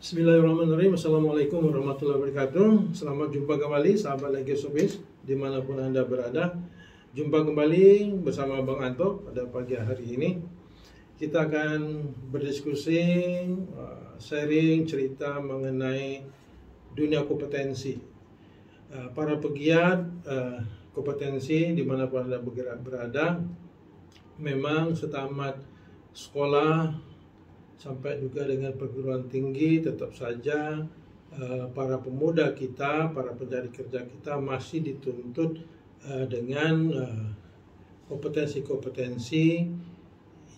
Bismillahirrahmanirrahim. Assalamualaikum warahmatullahi wabarakatuh. Selamat jumpa kembali sahabat Legisopis dimanapun Anda berada. Jumpa kembali bersama Bang Anto pada pagi hari ini. Kita akan berdiskusi, sharing cerita mengenai dunia kompetensi. Para pegiat kompetensi dimanapun Anda berada, memang setamat sekolah sampai juga dengan perguruan tinggi, tetap saja para pemuda kita, para pencari kerja kita masih dituntut dengan kompetensi-kompetensi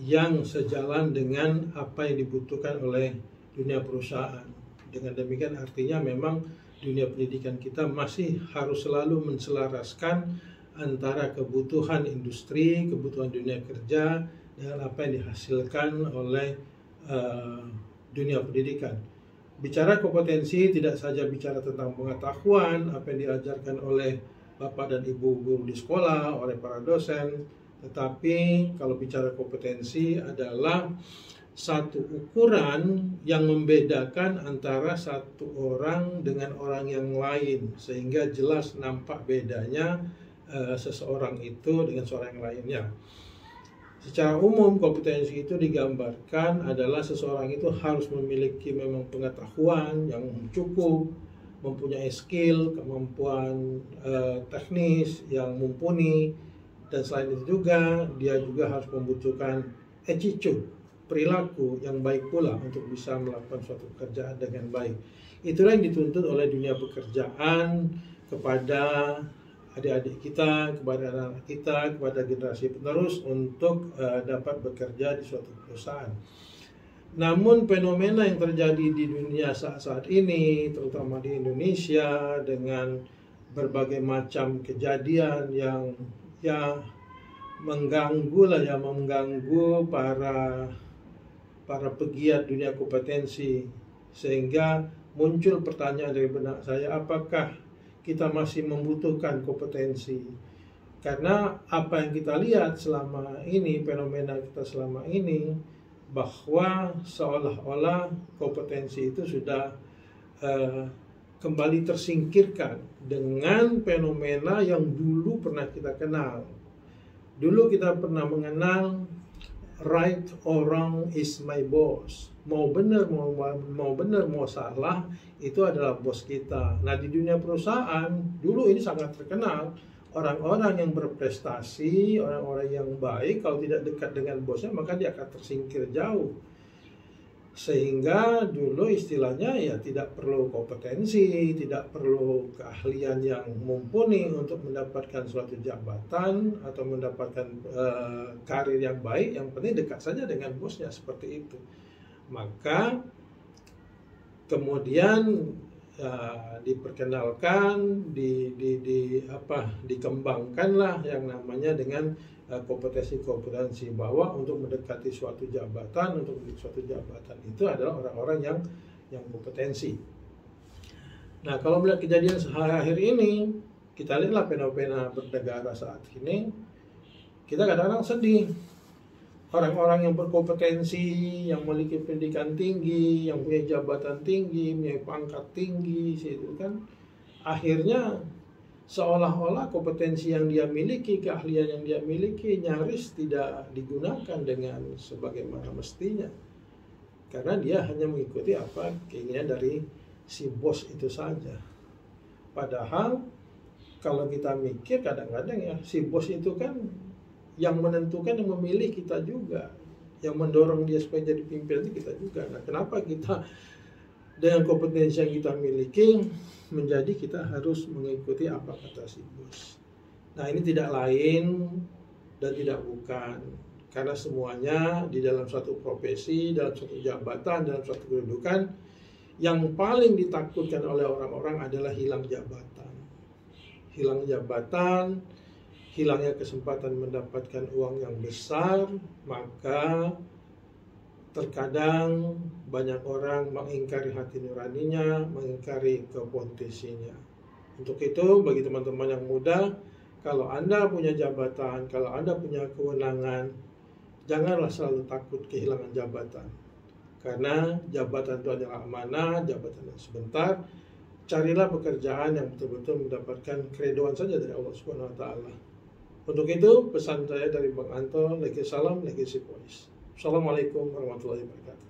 yang sejalan dengan apa yang dibutuhkan oleh dunia perusahaan. Dengan demikian artinya memang dunia pendidikan kita masih harus selalu menselaraskan antara kebutuhan industri, kebutuhan dunia kerja dengan apa yang dihasilkan oleh dunia pendidikan. Bicara kompetensi tidak saja bicara tentang pengetahuan, apa yang diajarkan oleh Bapak dan Ibu guru di sekolah, oleh para dosen, tetapi kalau bicara kompetensi adalah satu ukuran yang membedakan antara satu orang dengan orang yang lain, sehingga jelas nampak bedanya seseorang itu dengan seorang yang lainnya. Secara umum kompetensi itu digambarkan adalah seseorang itu harus memiliki memang pengetahuan yang cukup, mempunyai skill, kemampuan teknis yang mumpuni, dan selain itu juga dia juga harus membutuhkan attitude, perilaku yang baik pula untuk bisa melakukan suatu pekerjaan dengan baik. Itulah yang dituntut oleh dunia pekerjaan kepada adik-adik kita, kepada anak-anak kita, kepada generasi penerus untuk dapat bekerja di suatu perusahaan. Namun fenomena yang terjadi di dunia saat ini, terutama di Indonesia, dengan berbagai macam kejadian yang mengganggu para pegiat dunia kompetensi, sehingga muncul pertanyaan dari benak saya, apakah kita masih membutuhkan kompetensi? Karena apa yang kita lihat selama ini, fenomena kita selama ini, bahwa seolah-olah kompetensi itu sudah kembali tersingkirkan dengan fenomena yang dulu pernah kita kenal. Dulu kita pernah mengenal right or wrong is my boss. Mau benar mau salah, itu adalah bos kita. Nah, di dunia perusahaan dulu ini sangat terkenal. Orang-orang yang berprestasi, orang-orang yang baik, kalau tidak dekat dengan bosnya maka dia akan tersingkir jauh. Sehingga dulu istilahnya ya tidak perlu kompetensi, tidak perlu keahlian yang mumpuni untuk mendapatkan suatu jabatan atau mendapatkan karir yang baik. Yang penting dekat saja dengan bosnya, seperti itu. Maka kemudian diperkenalkan, dikembangkanlah yang namanya dengan kompetensi-kompetensi, bahwa untuk mendekati suatu jabatan, itu adalah orang-orang yang kompetensi. Nah, kalau melihat kejadian sehari-hari ini, kita lihatlah fenomena bernegara saat ini, kita kadang-kadang sedih. Orang-orang yang berkompetensi, yang memiliki pendidikan tinggi, yang punya jabatan tinggi, punya pangkat tinggi, itu kan akhirnya seolah-olah kompetensi yang dia miliki, keahlian yang dia miliki nyaris tidak digunakan dengan sebagaimana mestinya. Karena dia hanya mengikuti apa keinginan dari si bos itu saja. Padahal kalau kita mikir kadang-kadang ya, si bos itu kan yang menentukan, yang memilih kita juga, yang mendorong dia supaya jadi pimpinan kita juga. Nah, kenapa kita dengan kompetensi yang kita miliki menjadi kita harus mengikuti apa kata si bos? Nah, ini tidak lain dan tidak bukan, karena semuanya di dalam suatu profesi, dalam suatu jabatan, dalam suatu kedudukan, yang paling ditakutkan oleh orang-orang adalah hilang jabatan. Hilang jabatan, hilangnya kesempatan mendapatkan uang yang besar, maka terkadang banyak orang mengingkari hati nuraninya, mengingkari kompetensinya. Untuk itu, bagi teman-teman yang muda, kalau Anda punya jabatan, kalau Anda punya kewenangan, janganlah selalu takut kehilangan jabatan. Karena jabatan itu adalah amanah, jabatan yang sebentar. Carilah pekerjaan yang betul-betul mendapatkan keriduan saja dari Allah Subhanahu wa taala. Untuk itu pesan saya dari Bang Anto, Legacy Salam, Legacy Voice. Assalamualaikum warahmatullahi wabarakatuh.